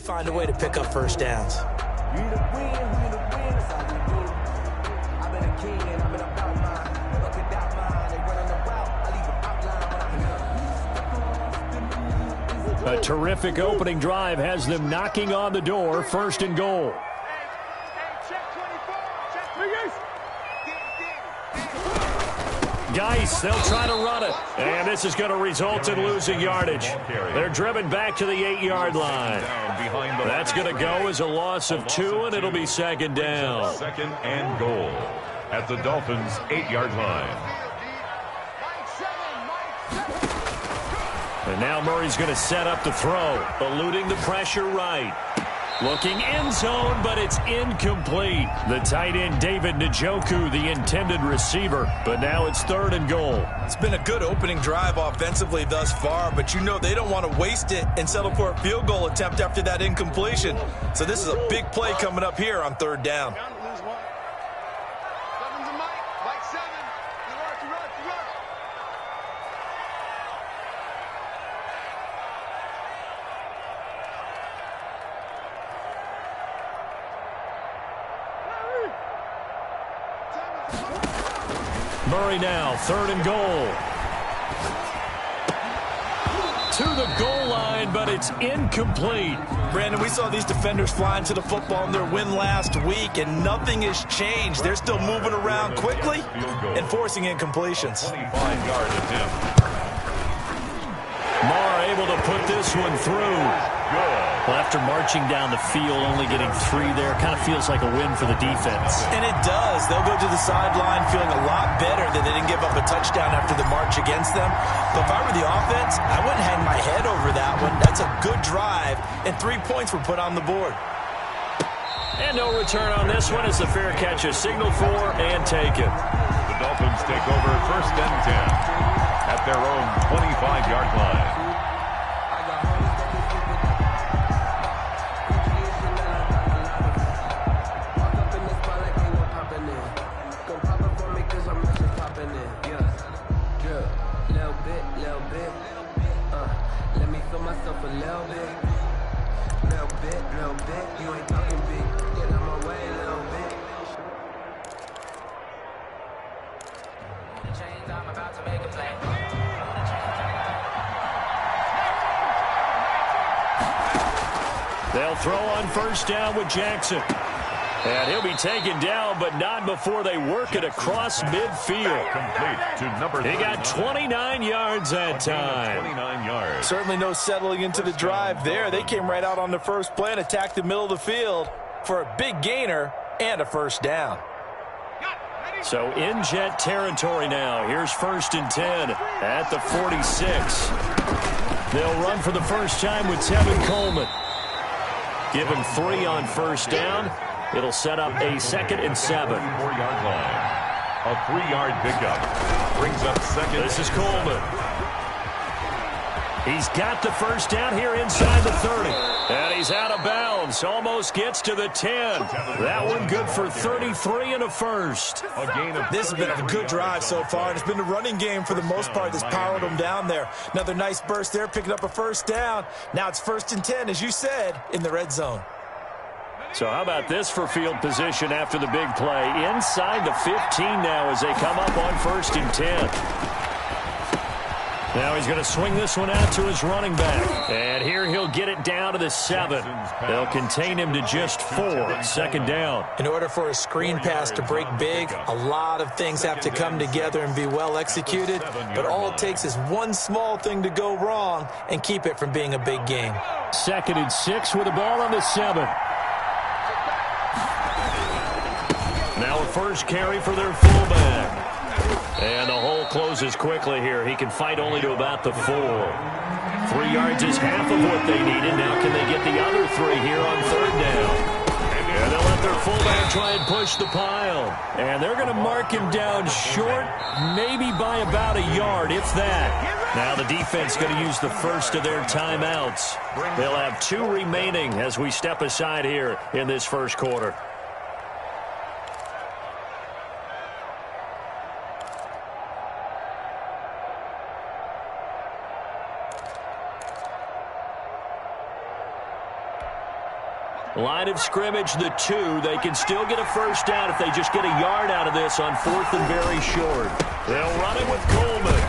find a way to pick up first downs. A terrific opening drive has them knocking on the door, 1st and goal. Geis, they'll try to run it. And this is going to result in losing yardage. They're driven back to the 8-yard line. That's going to go as a loss of 2, and it'll be 2nd down. 2nd and goal at the Dolphins' 8-yard line. And now Murray's going to set up the throw, eluding the pressure right. Looking end zone, but it's incomplete. The tight end, David Njoku, the intended receiver, but now it's 3rd and goal. It's been a good opening drive offensively thus far, but you know they don't want to waste it and settle for a field goal attempt after that incompletion. So this is a big play coming up here on 3rd down. Murray now, 3rd and goal. To the goal line, but it's incomplete. Brandon, we saw these defenders flying to the football in their win last week, and nothing has changed. They're still moving around quickly and forcing incompletions. 25-yard attempt. Marr able to put this one through. Well, after marching down the field, only getting 3 there, kind of feels like a win for the defense. And it does. They'll go to the sideline feeling a lot better that they didn't give up a touchdown after the march against them. But if I were the offense, I wouldn't hang my head over that one. That's a good drive, and 3 points were put on the board. And no return on this one as the fair catch is signaled for and taken. The Dolphins take over 1st and 10 at their own 25-yard line. They'll throw on 1st down with Jackson. And he'll be taken down, but not before they work it across midfield. Complete to number 3. He got 29 yards that time. 29 yards. Certainly no settling into the drive there. They came right out on the first play and attacked the middle of the field for a big gainer and a 1st down. So in jet territory now. Here's 1st and 10 at the 46. They'll run for the first time with Tevin Coleman. Give him 3 on 1st down. It'll set up a 2nd and 7. 4-yard line. A 3-yard pickup. Brings up 2nd. This is Coleman. He's got the first down here inside the 30. And he's out of bounds. Almost gets to the 10. That one good for 33 and a first. A gain of This has been a good drive so far, and it's been the running game for the most part that's powered them down there. Another nice burst there, picking up a first down. Now it's 1st and 10, as you said, in the red zone. So how about this for field position after the big play? Inside the 15 now as they come up on 1st and 10. Now he's going to swing this one out to his running back. And here he'll get it down to the 7. They'll contain him to just 4. 2nd down. In order for a screen pass to break big, a lot of things have to come together and be well executed. But all it takes is one small thing to go wrong and keep it from being a big game. 2nd and 6 with the ball on the 7. Now a first carry for their fullback. And the hole closes quickly here. He can fight only to about the 4. 3 yards is half of what they needed. Now can they get the other 3 here on 3rd down? And they'll let their fullback try and push the pile. And they're going to mark him down short, maybe by about a yard, if that. Now the defense going to use the first of their timeouts. They'll have 2 remaining as we step aside here in this first quarter. Line of scrimmage, the 2. They can still get a first down if they just get a yard out of this on 4th and very short. They'll run it with Coleman.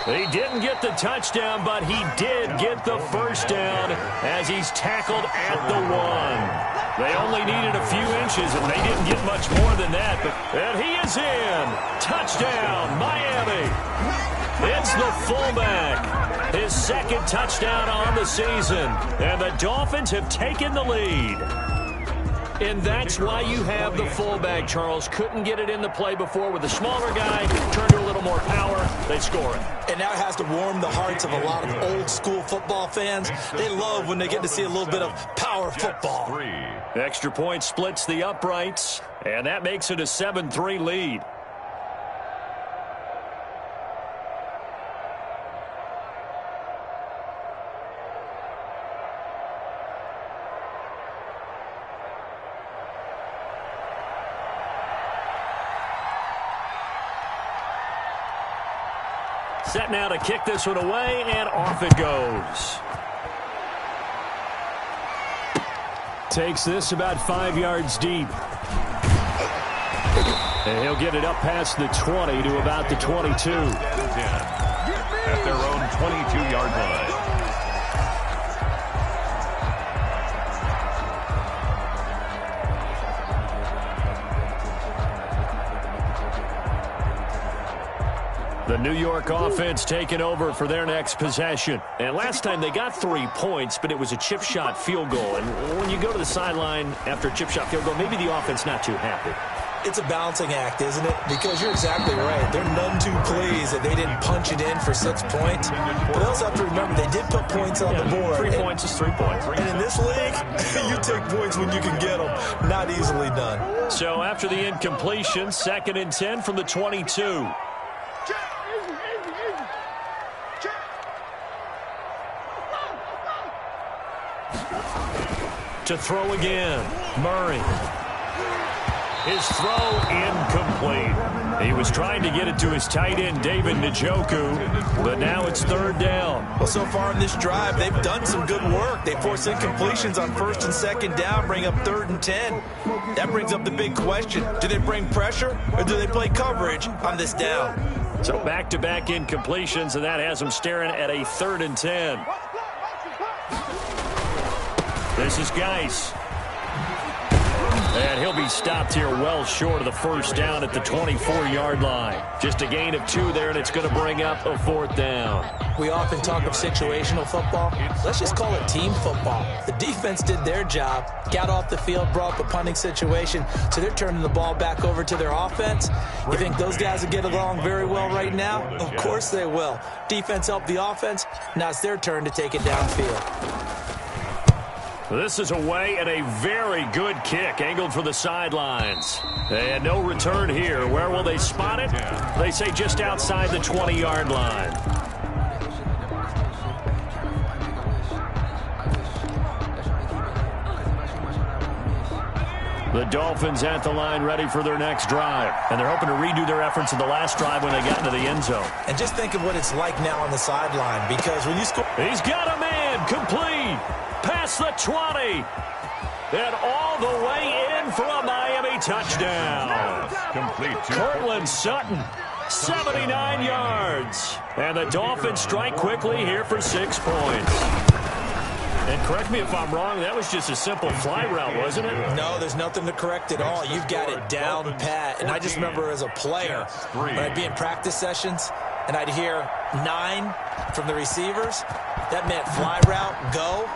He didn't get the touchdown, but he did get the first down as he's tackled at the 1. They only needed a few inches, and they didn't get much more than that. And he is in. Touchdown, Miami. It's the fullback. His second touchdown on the season. And the Dolphins have taken the lead. And that's why you have the fullback, Charles. Couldn't get it in the play before with a smaller guy. Turned to a little more power. They score it. And now it has to warm the hearts of a lot of old-school football fans. They love when they get to see a little bit of power football. Extra point splits the uprights, and that makes it a 7-3 lead. Set now to kick this one away, and off it goes. Takes this about 5 yards deep. And he'll get it up past the 20 to about the 22. At their own 22-yard line. The New York offense taking over for their next possession. And last time they got 3 points, but it was a chip shot field goal. And when you go to the sideline after a chip shot field goal, maybe the offense not too happy. It's a balancing act, isn't it? Because you're exactly right. They're none too pleased that they didn't punch it in for 6 points. But they also have to remember they did put points on the board. 3 points is 3 points. And in this league, you take points when you can get them. Not easily done. So after the incompletion, 2nd and 10 from the 22. To throw again, Murray. His throw incomplete. He was trying to get it to his tight end, David Njoku, but now it's 3rd down. Well, so far in this drive, they've done some good work. They force incompletions on 1st and 2nd down, bring up 3rd and 10. That brings up the big question. Do they bring pressure, or do they play coverage on this down? So back-to-back incompletions, and that has them staring at a 3rd and 10. This is Geis. And he'll be stopped here well short of the first down at the 24-yard line. Just a gain of 2 there, and it's going to bring up a 4th down. We often talk of situational football. Let's just call it team football. The defense did their job, got off the field, brought up a punting situation, so they're turning the ball back over to their offense. You think those guys will get along very well right now? Of course they will. Defense helped the offense. Now it's their turn to take it downfield. This is away and a very good kick, angled for the sidelines. And no return here. Where will they spot it? They say just outside the 20-yard line. The Dolphins at the line ready for their next drive. And they're hoping to redo their efforts in the last drive when they got into the end zone. And just think of what it's like now on the sideline, because when you score... He's got a man, complete, past the 20. And all the way in for a Miami touchdown. Complete. Cortland Sutton, 79 yards. And the Dolphins strike quickly here for 6 points. And correct me if I'm wrong, that was just a simple fly route, wasn't it? No, there's nothing to correct at all. You've got it down pat. And I just remember as a player, when I'd be in practice sessions, and I'd hear 9 from the receivers, that meant fly route, go,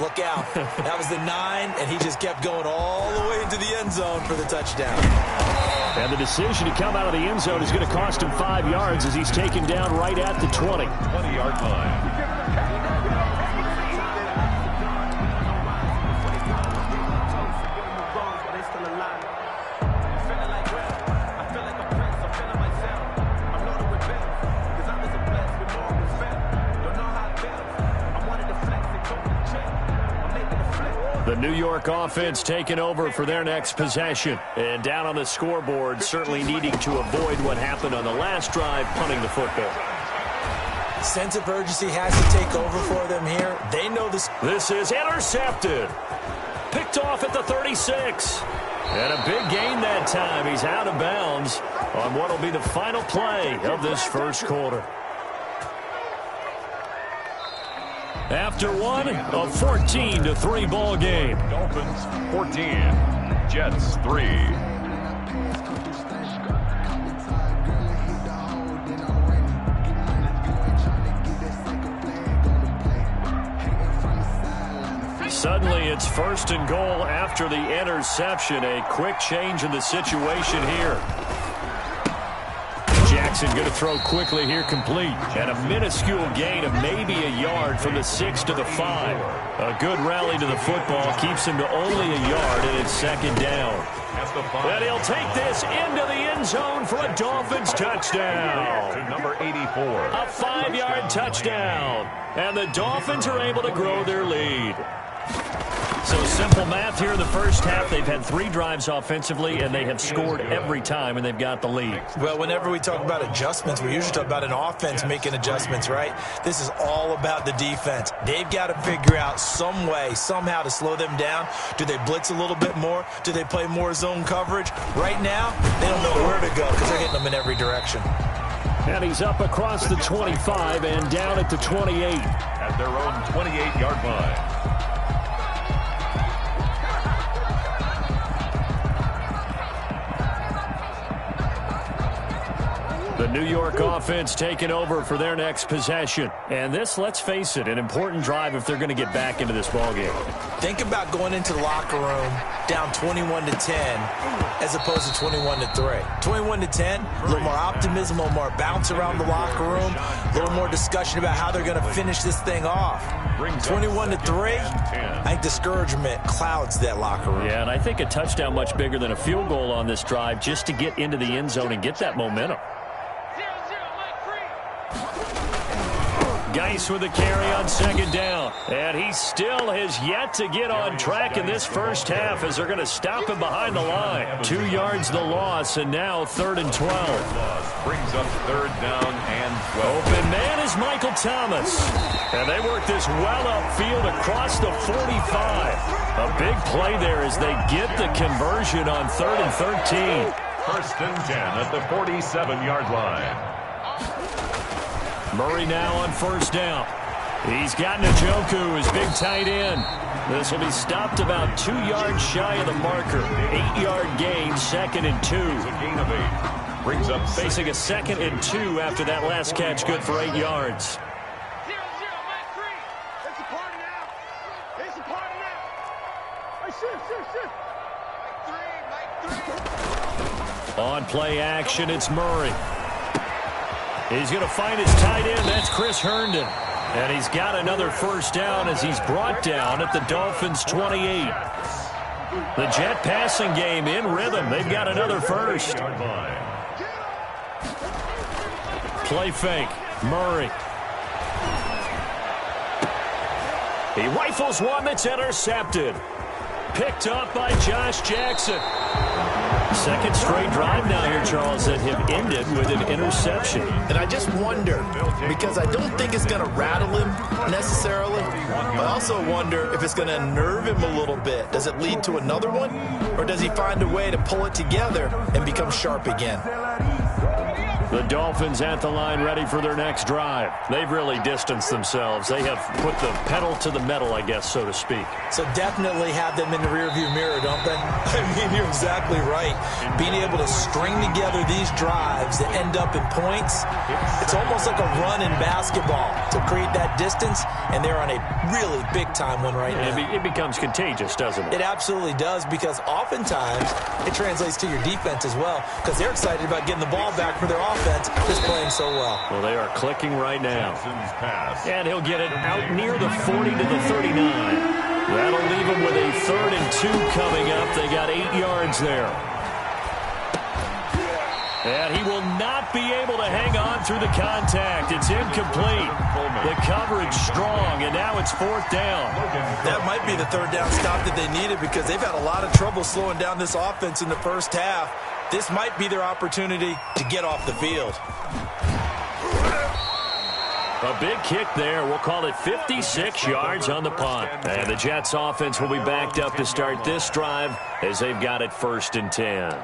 look out. That was the 9, and he just kept going all the way into the end zone for the touchdown. And the decision to come out of the end zone is going to cost him 5 yards as he's taken down right at the 20. 20-yard line. The New York offense taking over for their next possession. And down on the scoreboard, certainly needing to avoid what happened on the last drive, punting the football. Sense of urgency has to take over for them here. They know this. This is intercepted. Picked off at the 36. And a big gain that time. He's out of bounds on what will be the final play of this first quarter. After one, a 14-3 ball game. Dolphins 14, Jets 3. Suddenly, it's first and goal after the interception. A quick change in the situation here. Jackson going to throw quickly here, complete. And a minuscule gain of maybe a yard from the 6 to the 5. A good rally to the football keeps him to only a yard, and it's second down. And he'll take this into the end zone for a Dolphins touchdown. To number 84. A 5-yard touchdown. And the Dolphins are able to grow their lead. So simple math here in the first half. They've had 3 drives offensively, and they have scored every time, and they've got the lead. Well, whenever we talk about adjustments, we usually talk about an offense making adjustments, right? This is all about the defense. They've got to figure out some way, somehow to slow them down. Do they blitz a little bit more? Do they play more zone coverage? Right now, they don't know where to go because they're hitting them in every direction. And he's up across the 25 and down at the 28. At their own 28-yard line. The New York offense taking over for their next possession. And this, let's face it, an important drive if they're going to get back into this ballgame. Think about going into the locker room down 21-10 as opposed to 21-3. 21-10, a little more optimism, a little more bounce around the locker room, a little more discussion about how they're going to finish this thing off. 21-3, I think discouragement clouds that locker room. Yeah, and I think a touchdown much bigger than a field goal on this drive just to get into the end zone and get that momentum. Geis with a carry on second down. And he still has yet to get on track in this first half as they're going to stop him behind the line. 2 yards the loss, and now 3rd and 12. Brings up 3rd down and 12. Open man is Michael Thomas. And they work this well upfield across the 45. A big play there as they get the conversion on 3rd and 13. 1st and 10 at the 47-yard line. Murray now on 1st down. He's got Njoku, his big tight end. This will be stopped about 2 yards shy of the marker. 8-yard gain, 2nd and 2. It's a gain of 8. Brings up facing a 2nd and 2 after that last catch, good for 8 yards. On play action, it's Murray. He's going to find his tight end. That's Chris Herndon. And he's got another 1st down as he's brought down at the Dolphins' 28. The Jet passing game in rhythm. They've got another 1st. Play fake. Murray. He rifles one that's intercepted. Picked up by Josh Jackson. 2nd straight drive now here, Charles, that have ended with an interception. And I just wonder, because I don't think it's going to rattle him necessarily. I also wonder if it's going to unnerve him a little bit. Does it lead to another one? Or does he find a way to pull it together and become sharp again? The Dolphins at the line ready for their next drive. They've really distanced themselves. They have put the pedal to the metal, I guess, so to speak. So definitely have them in the rearview mirror, don't they? I mean, you're exactly right. Being able to string together these drives that end up in points, it's almost like a run in basketball to create that distance, and they're on a really big-time one right now. It becomes contagious, doesn't it? It absolutely does, because oftentimes it translates to your defense as well, because they're excited about getting the ball back for their offense. Just playing so well. Well, they are clicking right now. And he'll get it out near the 40 to the 39. That'll leave him with a 3rd and 2 coming up. They got 8 yards there. And he will not be able to hang on through the contact. It's incomplete. The coverage strong, and now it's 4th down. That might be the 3rd down stop that they needed, because they've had a lot of trouble slowing down this offense in the first half. This might be their opportunity to get off the field. A big kick there. We'll call it 56 yards on the punt. And the Jets offense will be backed up to start this drive as they've got it 1st and 10.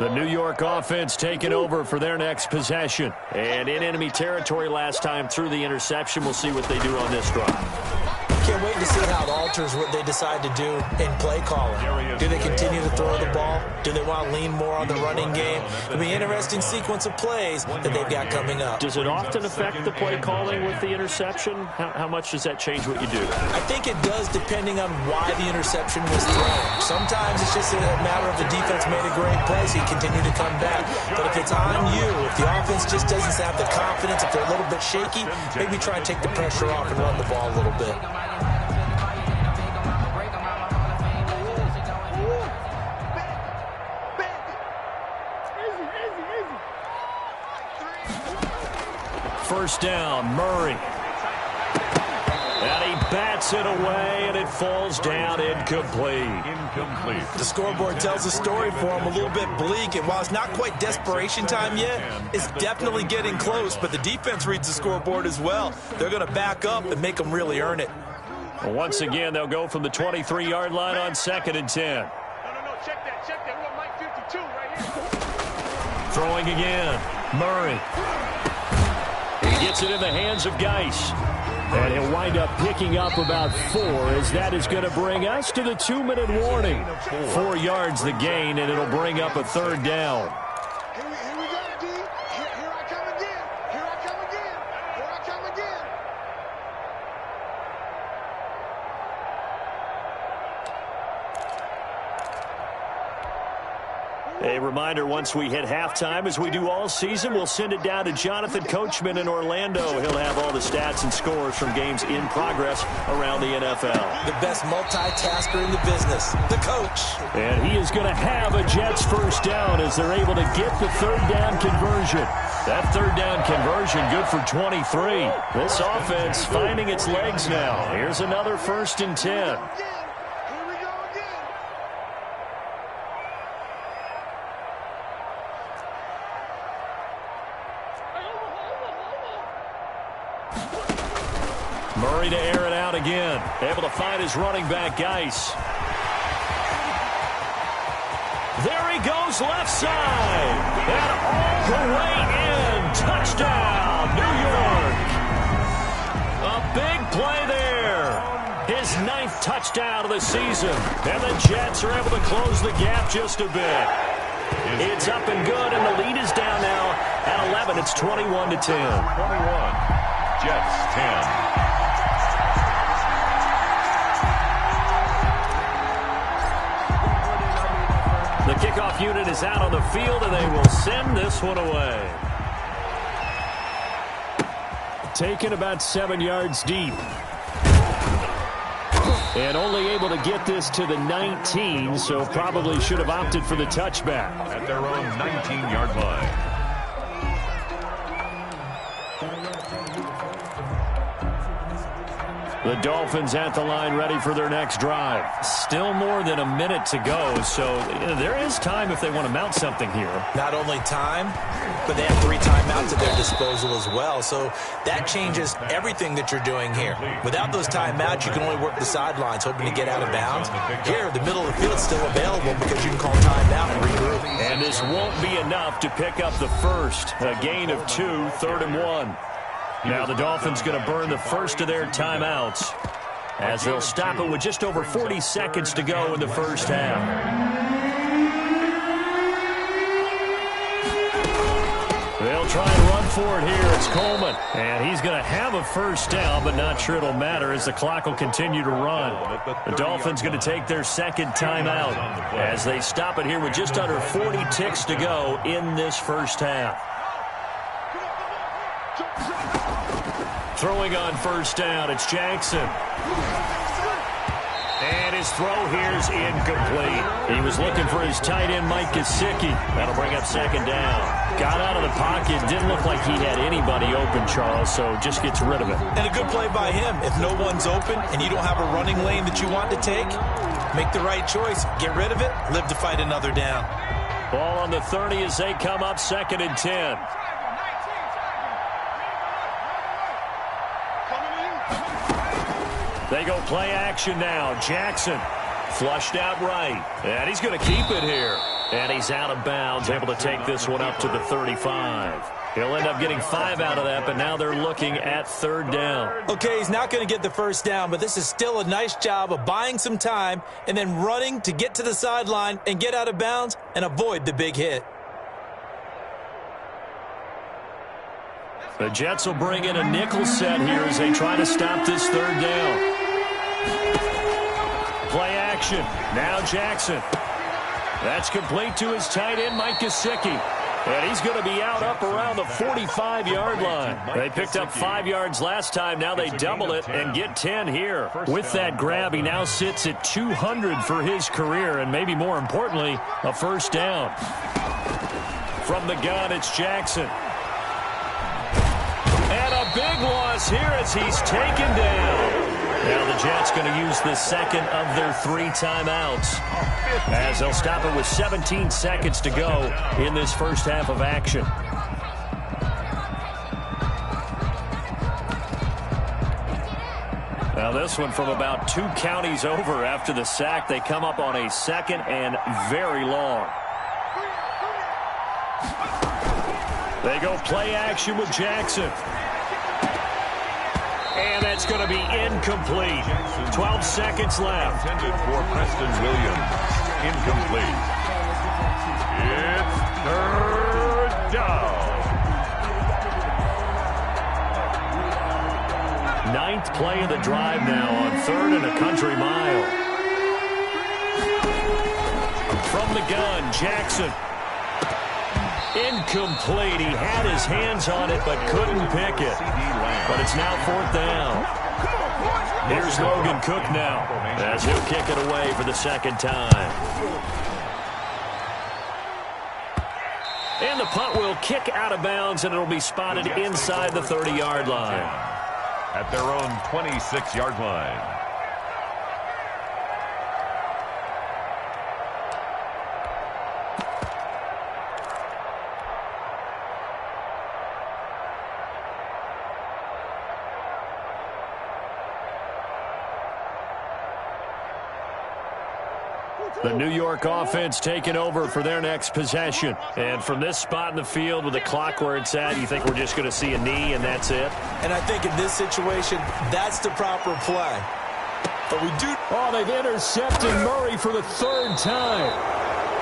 The New York offense taking over for their next possession. And in enemy territory last time through the interception. We'll see what they do on this drive. Can't wait to see how it alters what they decide to do in play calling. Do they continue to throw the ball? Do they want to lean more on the running game? It'll be an interesting sequence of plays that they've got coming up. Does it often affect the play calling with the interception? How much does that change what you do? I think it does depending on why the interception was thrown. Sometimes it's just a matter of the defense made a great play, so you continue to come back. But if it's on you, if the offense just doesn't have the confidence, if they're a little bit shaky, maybe try and take the pressure off and run the ball a little bit. First down, Murray. And he bats it away, and it falls down incomplete. The scoreboard tells a story for him, a little bit bleak, and while it's not quite desperation time yet, it's definitely getting close, but the defense reads the scoreboard as well. They're going to back up and make them really earn it. Once again, they'll go from the 23-yard line on 2nd and 10. No, check that. We want Mike 52 right here. Throwing again, Murray. He gets it in the hands of Geis. And he'll wind up picking up about 4 as that is going to bring us to the 2-minute warning. 4 yards the gain, and it'll bring up a 3rd down. Here we go, D. Here I come again. Here I come again. A reminder, once we hit halftime, as we do all season, we'll send it down to Jonathan Coachman in Orlando. He'll have all the stats and scores from games in progress around the NFL. The best multitasker in the business, the coach. And he is going to have a Jets 1st down as they're able to get the 3rd down conversion. That 3rd down conversion good for 23. This offense finding its legs now. Here's another 1st and 10. Murray to air it out again. Able to find his running back, Geis. There he goes, left side. And all the way in. Touchdown, New York. A big play there. His 9th touchdown of the season. And the Jets are able to close the gap just a bit. It's up and good, and the lead is down now at 11. It's 21-10. 21. Jets 10. The kickoff unit is out on the field, and they will send this one away. Taken about 7 yards deep. And only able to get this to the 19, so probably should have opted for the touchback. At their own 19-yard line. The Dolphins at the line ready for their next drive. Still more than a minute to go, so there is time if they want to mount something here. Not only time, but they have 3 timeouts at their disposal as well, so that changes everything that you're doing here. Without those timeouts, you can only work the sidelines, hoping to get out of bounds. Here, the middle of the field is still available because you can call timeout and regroup. And this won't be enough to pick up the first. A gain of 2, 3rd and 1. Now the Dolphins going to burn the first of their timeouts as they'll stop it with just over 40 seconds to go in the first half. They'll try and run for it here. It's Coleman. And he's going to have a 1st down, but not sure it'll matter as the clock will continue to run. The Dolphins going to take their 2nd timeout as they stop it here with just under 40 ticks to go in this first half. Throwing on 1st down, it's Jackson. And his His throw here's incomplete. He was looking for his tight end, Mike Gesicki. That'll bring up second down. Got out of the pocket. Didn't look like he had anybody open, Charles, so just gets rid of it. And a good play by him. If no one's open and you don't have a running lane that you want to take, make the right choice. Get rid of it. Live to fight another down. Ball on the 30 as they come up 2nd and 10. They go play action now. Jackson flushed out right. And he's going to keep it here. And he's out of bounds, able to take this one up to the 35. He'll end up getting 5 out of that, but now they're looking at 3rd down. Okay, he's not going to get the first down, but this is still a nice job of buying some time and then running to get to the sideline and get out of bounds and avoid the big hit. The Jets will bring in a nickel set here as they try to stop this 3rd down. Play action. Now Jackson. That's complete to his tight end, Mike Gesicki. And he's going to be out up around the 45-yard line. They picked up 5 yards last time. Now they double it and get 10 here. With that grab, he now sits at 200 for his career, and maybe more importantly, a first down. From the gun, it's Jackson. And a big loss here as he's taken down. Now the Jets going to use the second of their 3 timeouts as they'll stop it with 17 seconds to go in this first half of action. Now this one from about 2 counties over after the sack. They come up on a 2nd and very long. They go play action with Jackson. And that's going to be incomplete. 12 seconds left. Intended for Preston Williams. Incomplete. It's 3rd down. 9th play of the drive now on 3rd and a country mile. From the gun, Jackson. Incomplete. He had his hands on it but couldn't pick it. But it's now 4th down. Here's Logan Cook now as he'll kick it away for the 2nd time. And the punt will kick out of bounds, and it'll be spotted inside the 30-yard line. At their own 26-yard line. The New York offense taking over for their next possession. And from this spot in the field with the clock where it's at, you think we're just going to see a knee and that's it? And I think in this situation, that's the proper play. But we do... Oh, they've intercepted Murray for the 3rd time.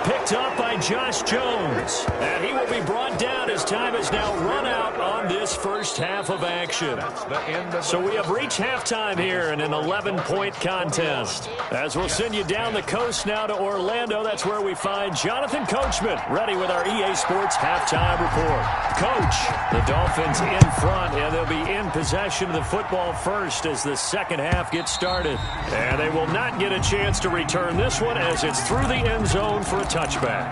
Picked up by Josh Jones. And he will be brought down as time has now run out on this first half of action. So we have reached halftime here in an 11-point contest. As we'll send you down the coast now to Orlando, that's where we find Jonathan Coachman ready with our EA Sports halftime report. Coach, the Dolphins in front, and they'll be in possession of the football first as the second half gets started. And they will not get a chance to return this one as it's through the end zone for a touchback.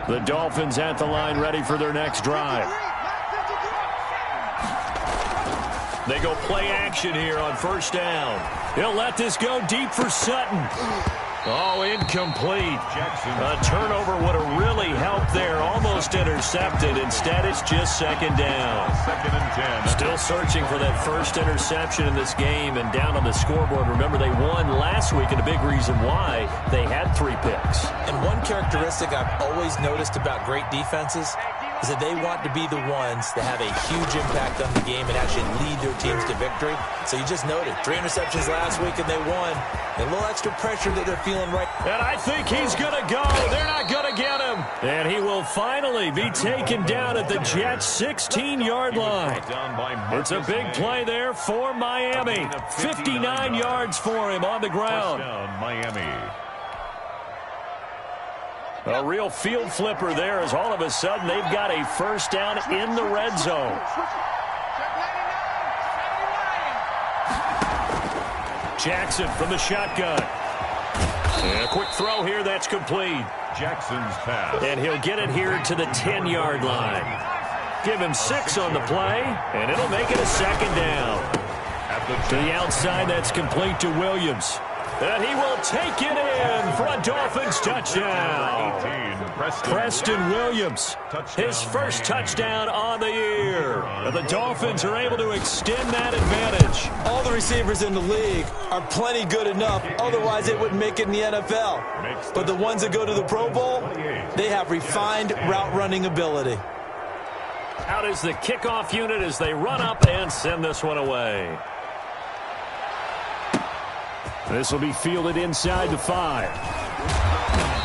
The Dolphins at the line ready for their next drive. They go play action here on first down. He'll let this go deep for Sutton. Oh, incomplete. A turnover would have really helped there. Almost intercepted. Instead, it's just second down. 2nd and 10. Still searching for that first interception in this game and down on the scoreboard. Remember, they won last week, and a big reason why they had 3 picks. And one characteristic I've always noticed about great defenses, is that they want to be the ones that have a huge impact on the game and actually lead their teams to victory. So you just noted 3 interceptions last week and they won. A little extra pressure that they're feeling right. And I think he's going to go. They're not going to get him. And he will finally be taken down at the Jets' 16-yard line. It's a big play there for Miami. 59 yards for him on the ground. Miami. A real field flipper there as all of a sudden they've got a first down in the red zone. Jackson from the shotgun. And a quick throw here that's complete. Jackson's pass. And he'll get it here to the 10-yard line. Give him 6 on the play, and it'll make it a second down. To the outside, that's complete to Williams. And he will take it in for a Dolphins touchdown. 18, Preston Williams, his first touchdown on the year. And the Dolphins are able to extend that advantage. All the receivers in the league are plenty good enough, otherwise they wouldn't make it in the NFL. But the ones that go to the Pro Bowl, they have refined route running ability. Out is the kickoff unit as they run up and send this one away. This will be fielded inside the 5.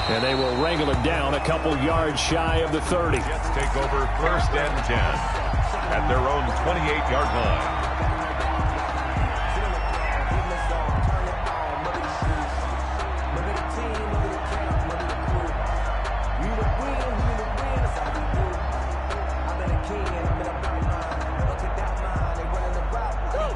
And they will wrangle it down a couple yards shy of the 30. Jets take over first and 10 at their own 28-yard line.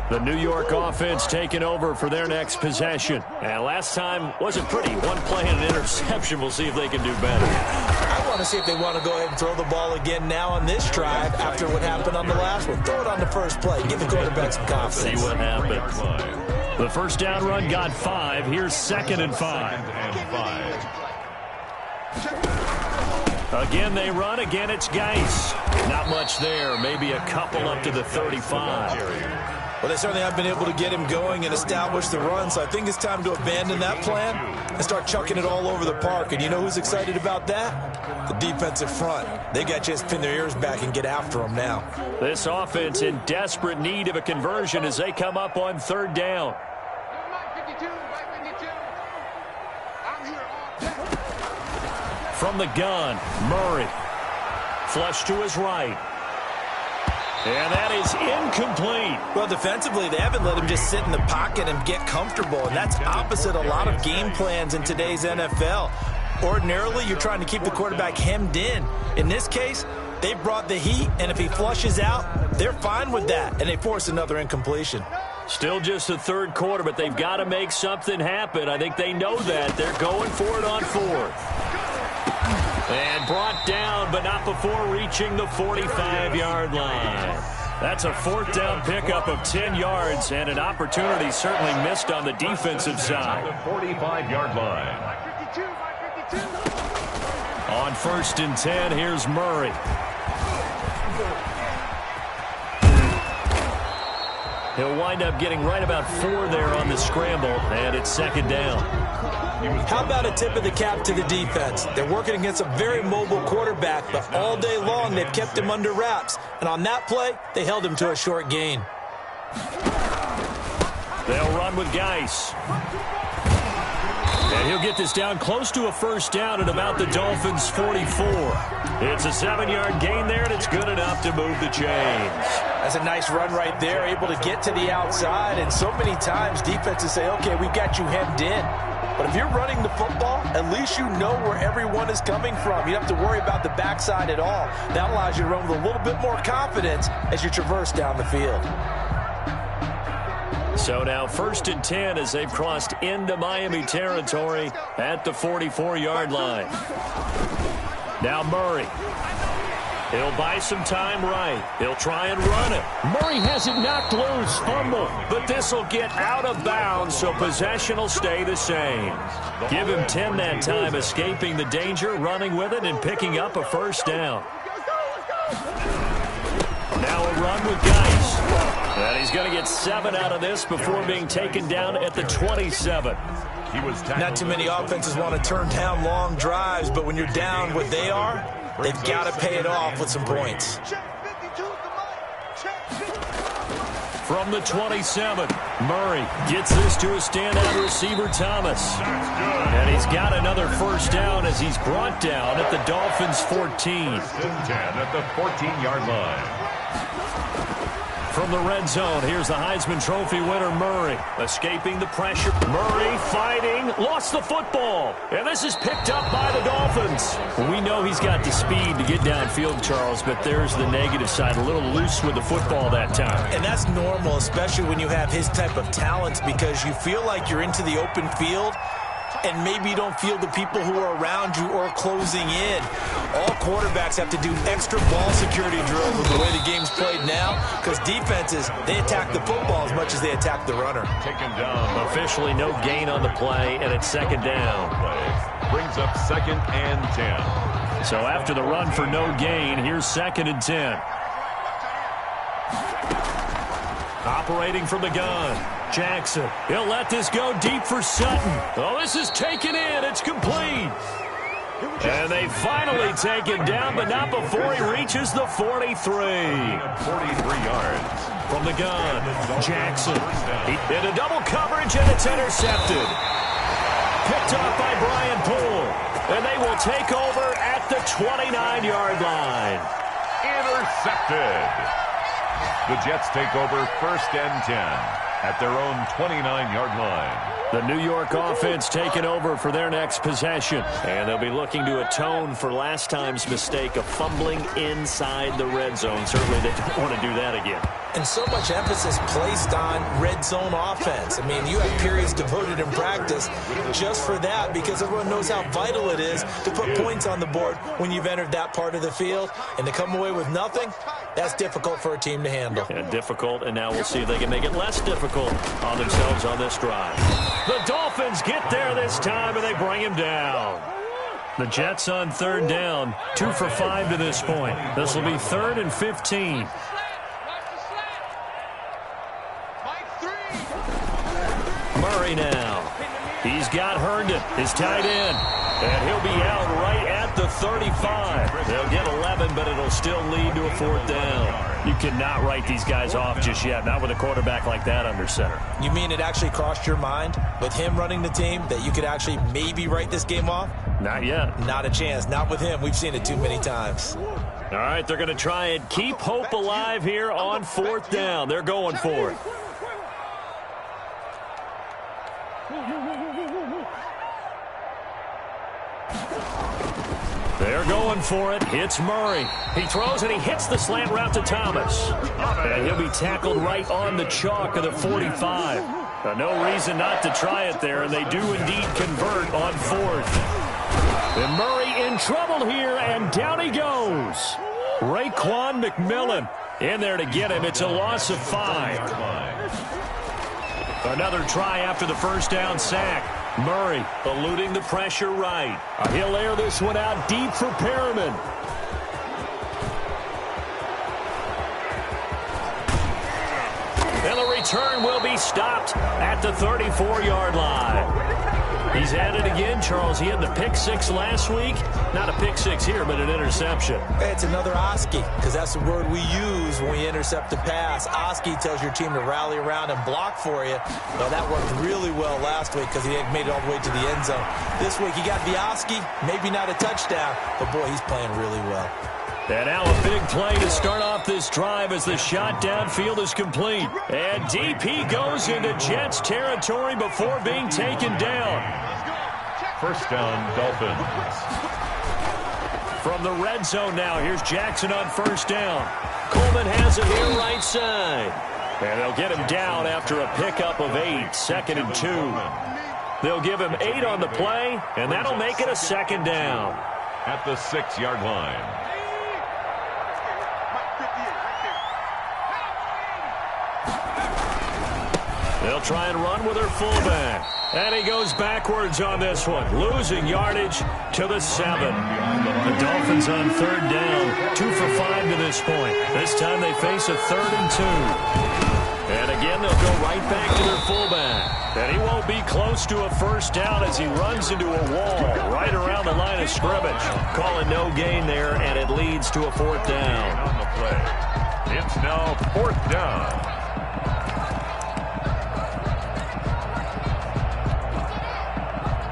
The New York offense taking over for their next possession. And last time wasn't pretty. One play and an interception. We'll see if they can do better. I want to see if they want to go ahead and throw the ball again now on this drive after what happened on the last one. Throw it on the first play. Give the quarterback some confidence. See what happens. The first down run got 5. Here's 2nd and 5. Again, they run. Again, it's Geis. Not much there. Maybe a couple up to the 35. Well, they certainly have been able to get him going and establish the run, so I think it's time to abandon that plan and start chucking it all over the park. And you know who's excited about that? The defensive front. They got to just pin their ears back and get after them now. This offense in desperate need of a conversion as they come up on 3rd down. From the gun, Murray. Flush to his right. And that is incomplete. Well, defensively, they haven't let him just sit in the pocket and get comfortable, and that's opposite a lot of game plans in today's NFL. Ordinarily, you're trying to keep the quarterback hemmed in. In this case, they brought the heat, and if he flushes out, they're fine with that, and they force another incompletion. Still just the 3rd quarter, but they've got to make something happen. I think they know that. They're going for it on 4th. And brought down, but not before reaching the 45-yard line. That's a 4th down pickup of 10 yards, and an opportunity certainly missed on the defensive side. The 45-yard line. On 1st and 10, here's Murray. He'll wind up getting right about 4 there on the scramble, and it's 2nd down. How about a tip of the cap to the defense? They're working against a very mobile quarterback, but all day long they've kept him under wraps. And on that play, they held him to a short gain. They'll run with Geis. And he'll get this down close to a first down at about the Dolphins' 44. It's a 7-yard gain there, and it's good enough to move the chains. That's a nice run right there, able to get to the outside. And so many times defenses say, okay, we've got you hemmed in. But if you're running the football, at least you know where everyone is coming from. You don't have to worry about the backside at all. That allows you to run with a little bit more confidence as you traverse down the field. So now 1st and 10 as they've crossed into Miami territory at the 44-yard line. Now Murray. He'll buy some time right. He'll try and run it. Murray has it knocked loose. Fumble. But this will get out of bounds, so possession will stay the same. Give him 10 that time, escaping the danger, running with it, and picking up a first down. Now a run with Geis. And he's going to get 7 out of this before being taken down at the 27. Not too many offenses want to turn down long drives, but when you're down what they are, They've got to pay it off with some points. From the 27, Murray gets this to a standout receiver, Thomas. And he's got another first down as he's brought down at the Dolphins' 14. 10 at the 14-yard line. From the red zone, here's the Heisman Trophy winner, Murray. Escaping the pressure. Murray fighting, lost the football. And this is picked up by the Dolphins. We know he's got the speed to get downfield, Charles, but there's the negative side. A little loose with the football that time. And that's normal, especially when you have his type of talents, because you feel like you're into the open field, and maybe you don't feel the people who are around you or closing in. All quarterbacks have to do extra ball security drills with the way the game's played now, because defenses, they attack the football as much as they attack the runner. Taken down. Officially no gain on the play, and it's second down. Brings up 2nd and 10. So after the run for no gain, here's 2nd and 10. Operating from the gun. Jackson, he'll let this go deep for Sutton. Oh, this is taken in. It's complete. And they finally take him down, but not before he reaches the 43. 43 yards. From the gun, Jackson. Into double coverage, and it's intercepted. Picked off by Brian Poole. And they will take over at the 29-yard line. Intercepted. The Jets take over 1st and 10 at their own 29-yard line. The New York offense taking over for their next possession. And they'll be looking to atone for last time's mistake of fumbling inside the red zone. Certainly they don't want to do that again. And so much emphasis placed on red zone offense. I mean, you have periods devoted in practice just for that, because everyone knows how vital it is to put points on the board when you've entered that part of the field. And to come away with nothing, that's difficult for a team to handle. And difficult, and now we'll see if they can make it less difficult on themselves on this drive. The Dolphins get there this time, and they bring him down. The Jets on 3rd down, 2 for 5 to this point. This will be 3rd and 15. Murray now. He's got Herndon, his tight end. And he'll be out right at the 35. They'll get 11, but it'll still lead to a 4th down. You cannot write these guys off just yet, not with a quarterback like that under center. You mean it actually crossed your mind with him running the team that you could actually maybe write this game off? Not yet. Not a chance. Not with him. We've seen it too many times. All right, they're going to try and keep hope alive here on 4th down. They're going for it. They're going for it. It's Murray. He throws and he hits the slant route to Thomas. And he'll be tackled right on the chalk of the 45. No reason not to try it there, and they do indeed convert on 4th. And Murray in trouble here, and down he goes. Raekwon McMillan in there to get him. It's a loss of 5. Another try after the first down sack. Murray eluding the pressure right. He'll air this one out deep for Perriman. And the return will be stopped at the 34-yard line. He's at it again, Charles. He had the pick 6 last week. Not a pick 6 here, but an interception. It's another Oski, because that's the word we use when we intercept a pass. Oski tells your team to rally around and block for you. Well, that worked really well last week because he made it all the way to the end zone. This week, he got the Oski, maybe not a touchdown, but boy, he's playing really well. And now a big play to start off this drive as the shot downfield is complete. And DP goes into Jets territory before being taken down. First down, Dolphins. From the red zone now, here's Jackson on first down. Coleman has it here right side. And they'll get him down after a pickup of 8, 2nd and 2. They'll give him 8 on the play, and that'll make it a 2nd down. At the 6-yard line. They'll try and run with their fullback. And he goes backwards on this one, losing yardage to the 7. The Dolphins on 3rd down, 2 for 5 to this point. This time they face a 3rd and 2. And again, they'll go right back to their fullback. And he won't be close to a first down as he runs into a wall right around the line of scrimmage. Calling no gain there, and it leads to a fourth down. On the play. It's now fourth down.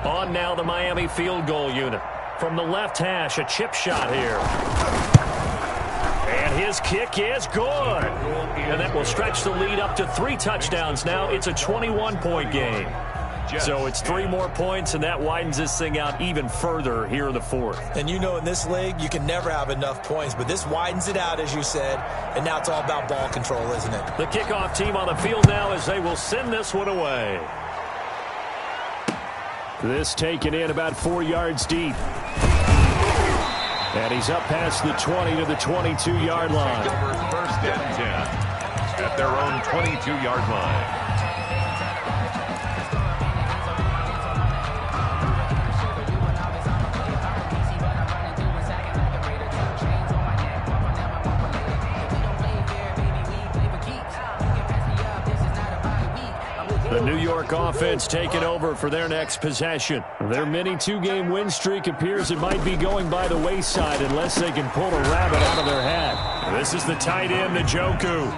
On now the Miami field goal unit. From the left hash, a chip shot here. And his kick is good. And that will stretch the lead up to 3 touchdowns now. It's a 21-point game. So it's 3 more points, and that widens this thing out even further here in the fourth. And you know in this league, you can never have enough points, but this widens it out, as you said, and now it's all about ball control, isn't it? The kickoff team on the field now as they will send this one away. This taken in about 4 yards deep. And he's up past the 20 to the 22-yard line. First and 10 at their own 22-yard line. The New York offense taking over for their next possession. Their mini 2-game win streak appears it might be going by the wayside unless they can pull a rabbit out of their hat. This is the tight end, Njoku.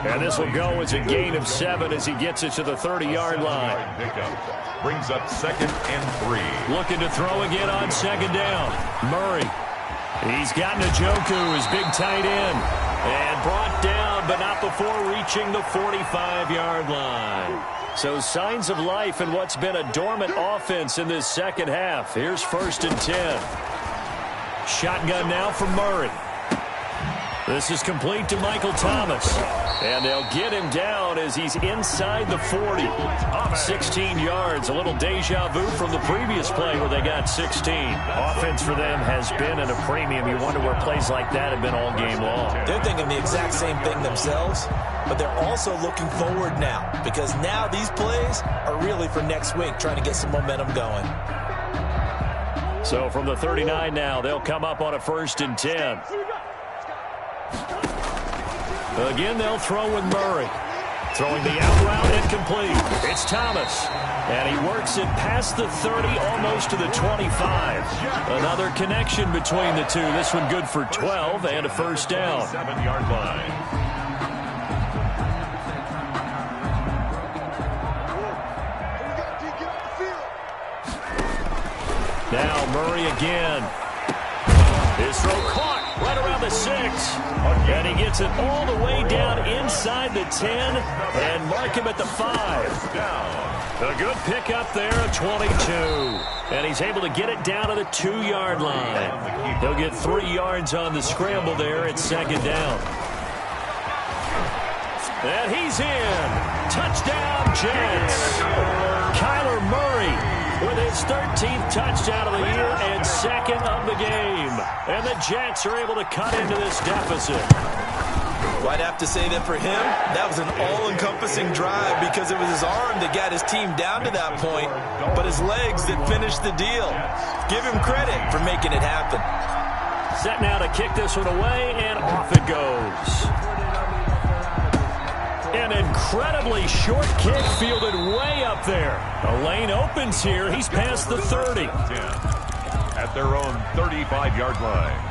And this will go as a gain of 7 as he gets it to the 30-yard line. Brings up 2nd and 3. Looking to throw again on 2nd down. Murray. He's got Njoku, his big tight end. And brought down, but not before reaching the 45-yard line. So signs of life in what's been a dormant offense in this second half. Here's 1st and 10. Shotgun now from Murray. This is complete to Michael Thomas. And they'll get him down as he's inside the 40. 16 yards, a little deja vu from the previous play where they got 16. Offense for them has been at a premium. You wonder where plays like that have been all game long. They're thinking the exact same thing themselves, but they're also looking forward now because now these plays are really for next week, trying to get some momentum going. So from the 39 now, they'll come up on a 1st and 10. Again, they'll throw with Murray. Throwing the out route incomplete. It's Thomas. And he works it past the 30, almost to the 25. Another connection between the two. This one good for 12 and a first down. 7-yard line. Now Murray again. His throw caught right around the 6. And he gets it all the way down inside the 10 and mark him at the 5. A good pickup there at 22. And he's able to get it down to the 2-yard line. He'll get 3 yards on the scramble there at 2nd down. And he's in. Touchdown, Jets. Kyler Murray with his 13th touchdown of the year and 2nd of the game. And the Jets are able to cut into this deficit. Well, I'd have to say that for him, that was an all-encompassing drive because it was his arm that got his team down to that point, but his legs that finished the deal. Give him credit for making it happen. Set now to kick this one away, and off it goes. An incredibly short kick fielded way up there. A lane opens here. He's past the 30. At their own 35-yard line.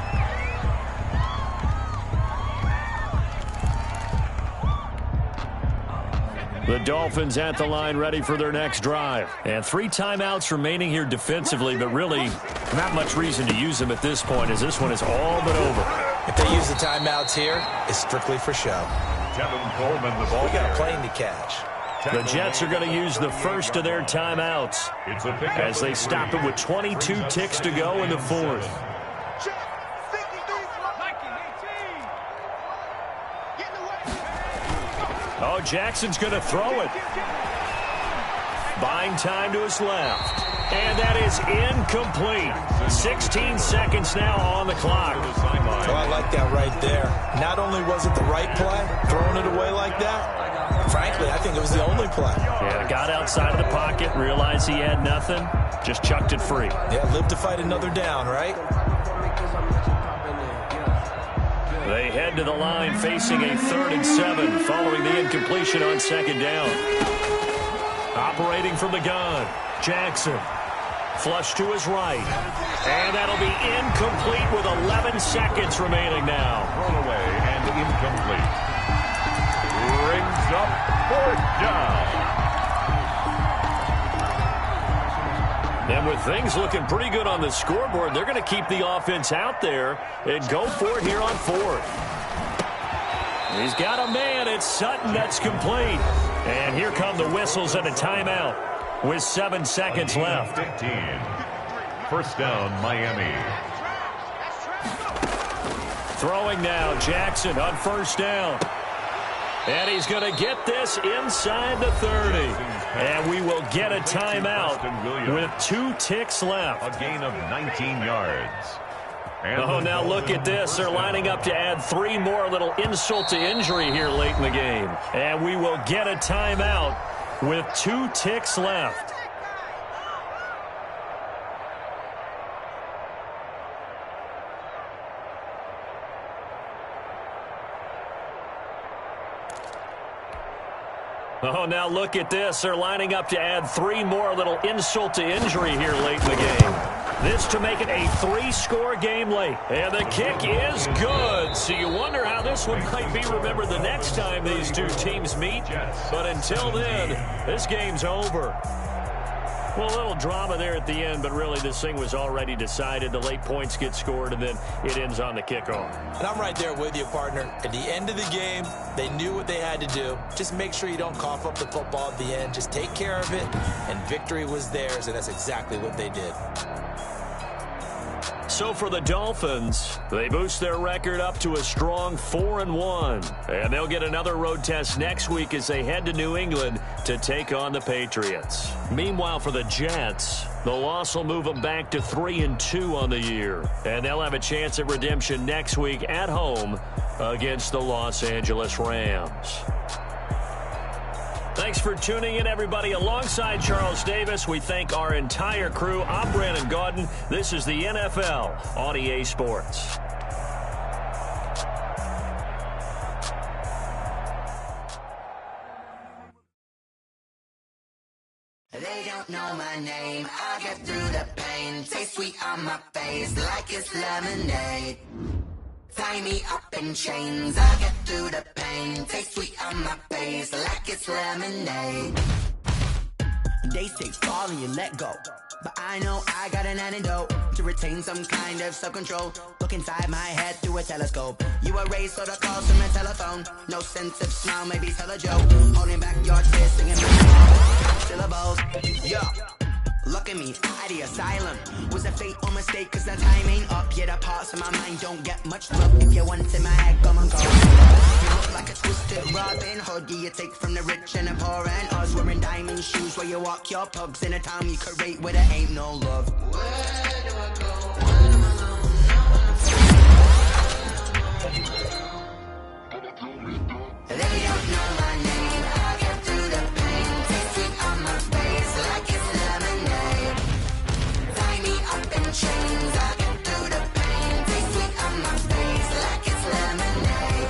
The Dolphins at the line ready for their next drive. And 3 timeouts remaining here defensively, but really not much reason to use them at this point as this one is all but over. If they use the timeouts here, it's strictly for show. Kevin Coleman, the ball. We got a plane to catch. The Jets are going to use the first of their timeouts as they stop it with 22 ticks to go in the 4th. Oh, Jackson's going to throw it. Buying time to his left. And that is incomplete. 16 seconds now on the clock. Oh, I like that right there. Not only was it the right play, throwing it away like that, frankly, I think it was the only play. Yeah, got outside of the pocket, realized he had nothing, just chucked it free. Yeah, live to fight another down, right? They head to the line facing a 3rd and 7 following the incompletion on 2nd down. Operating from the gun, Jackson. Flush to his right. And that'll be incomplete with 11 seconds remaining now. Thrown away and incomplete. Brings up 4th down. And with things looking pretty good on the scoreboard, they're going to keep the offense out there and go for it here on 4th. He's got a man. It's Sutton. That's complete. And here come the whistles and a timeout with 7 seconds left. 15. 1st down, Miami. Throwing now, Jackson on 1st down. And he's going to get this inside the 30. And we will get a timeout with 2 ticks left. A gain of 19 yards. Oh, now look at this. They're lining up to add 3 more, little insult to injury here late in the game. And we will get a timeout with 2 ticks left. Oh, now look at this. They're lining up to add 3 more, little insult to injury here late in the game. This to make it a 3-score game late. And the kick is good. So you wonder how this one might be remembered the next time these two teams meet. But until then, this game's over. Well, a little drama there at the end, but really this thing was already decided. The late points get scored, and then it ends on the kickoff. And I'm right there with you, partner. At the end of the game, they knew what they had to do. Just make sure you don't cough up the football at the end. Just take care of it, and victory was theirs, and that's exactly what they did. So for the Dolphins, they boost their record up to a strong 4-1. And they'll get another road test next week as they head to New England to take on the Patriots. Meanwhile, for the Jets, the loss will move them back to 3-2 on the year. And they'll have a chance at redemption next week at home against the Los Angeles Rams. Thanks for tuning in, everybody. Alongside Charles Davis, we thank our entire crew. I'm Brandon Gaudin. This is the NFL on EA Sports. They don't know my name. I get through the pain. Taste sweet on my face like it's lemonade. Tie me up in chains, I get through the pain. Taste sweet on my face like it's lemonade. They say fall and you let go, but I know I got an antidote to retain some kind of self-control. Look inside my head through a telescope. You erase all the calls from a telephone. No sense of smile, maybe tell a joke. Holding back your tears, singing syllables. Yeah. Look at me, at the asylum. Was a fate or mistake, cause the time ain't up. Yeah, the parts of my mind don't get much love. If you want in my head, come on, go. You look like a twisted Robin Hood. Yeah, you take from the rich and the poor and us. Wearing diamond shoes where you walk your pugs. In a town you create where there ain't no love. Where do I go when I'm alone? They don't know my name. I get through the pain. Taste sweet on my face like it's lemonade. Tie me up in chains. I get through the pain. Taste sweet on my face like it's lemonade.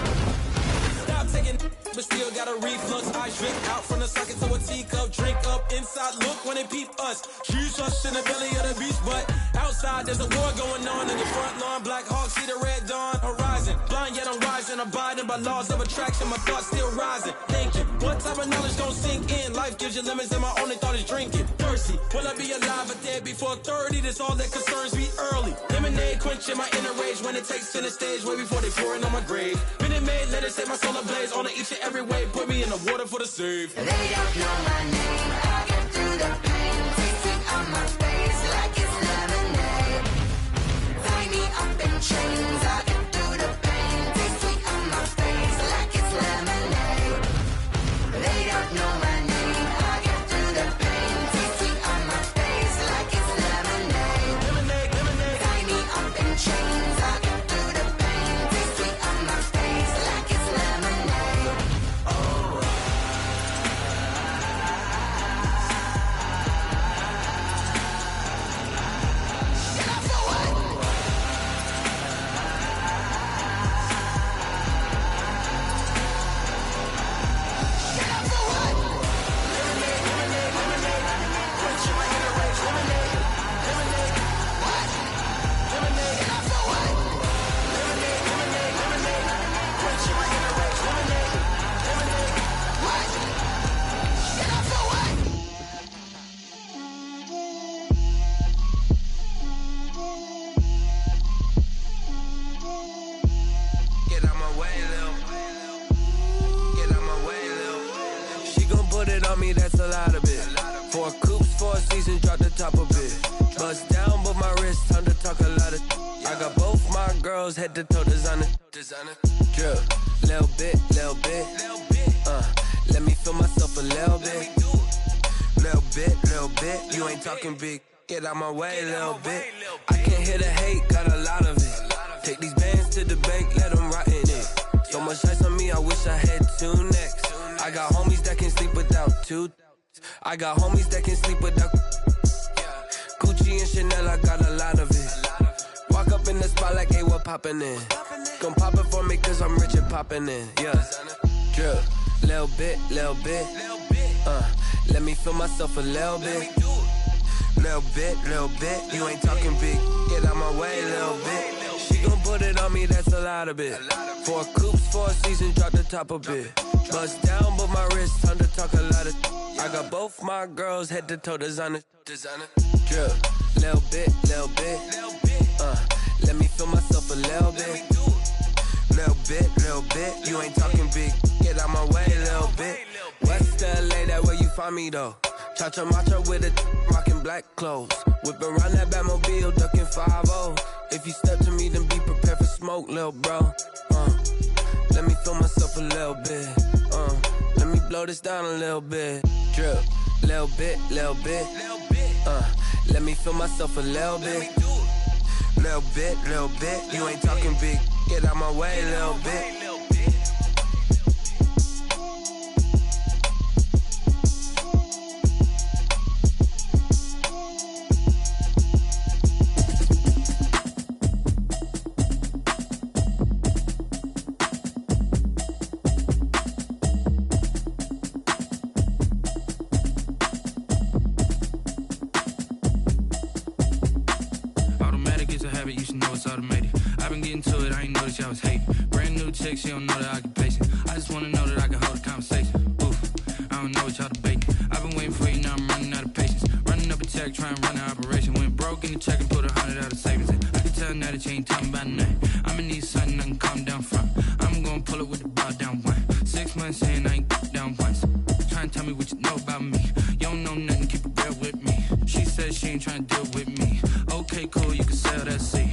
Stop taking, but still got a reflux. I drink out from the socket to a teacup. Drink up inside. Look when they peep us. Shoes us in the belly of the beast, but outside there's a war going on in your front lawn. Black Hawk see the red dawn horizon. Blind yet I'm rising, abiding by laws of attraction. My thoughts still rising. Thinking, what type of knowledge don't sink in? Life gives you limits, and my only thought is drinking. Thirsty, will I be alive or dead before 30? That's all that concerns me early. Lemonade quenching my inner rage when it takes center stage way before they pour it on my grave. Minute Maid, let it set my soul ablaze. On each and every way, put me in the water for the save. They don't know my name. I get through the pain. Taste it on my face like it's lemonade. Tie me up in chains. I get through the pain. Taste it on my face like it's lemonade. They don't know my name. I get through the pain. Taste it on my face like it's lemonade. Tie me up in chains. I get through the pain. Taste it on my face like it's lemonade. Oh. girls head to toe designer. Drip, little bit. Let me feel myself a little bit. Little bit. You ain't talking big. Get out my way, little bit. I can't hear the hate, got a lot of it. Take these bands to the bank, let them rot in it. So much ice on me, I wish I had 2 necks. I got homies that can sleep without 2. I got homies that can sleep without Gucci and Chanel, I got a lot of it. Walk up in the spot like, hey, what poppin' in? Gon' pop it for me cause I'm rich and poppin' in, yeah. Drip, little bit. Let me feel myself a little bit. Little bit. You ain't talking big. Get out my way, little bit. She gon' put it on me, that's a lot of it. 4 coupes, 4 seasons, drop the top a bit. Bust down, but my wrist, time to talk a lot of. I got both my girls head to toe designer. Drip, little bit. Let me feel myself a little bit. Little bit. You ain't talking big. Get out my way, little bit. West LA, that where you find me though. Cha-cha matcha with a rockin' black clothes. Whip around that Batmobile, ducking 5-0. If you step to me, then be prepared for smoke, lil' bro. Let me feel myself a little bit. Let me blow this down a little bit. Drip, little bit. Let me feel myself a little bit. Little bit. You ain't talking big. Get out my way, little bit. She don't know the occupation. I just wanna know that I can hold a conversation. Oof, I don't know what y'all debating. I've been waiting for you, now I'm running out of patience. Running up a check, trying to run an operation. Went broke in the check and put 100 out of savings in. I can tell now that you ain't talking about nothing. I'ma need something I can calm down from. I'm gonna pull it with the bar down one. 6 months saying I ain't down once. Trying to tell me what you know about me. You don't know nothing, keep it real with me. She said she ain't trying to deal with me. Okay, cool, you can sell that seat.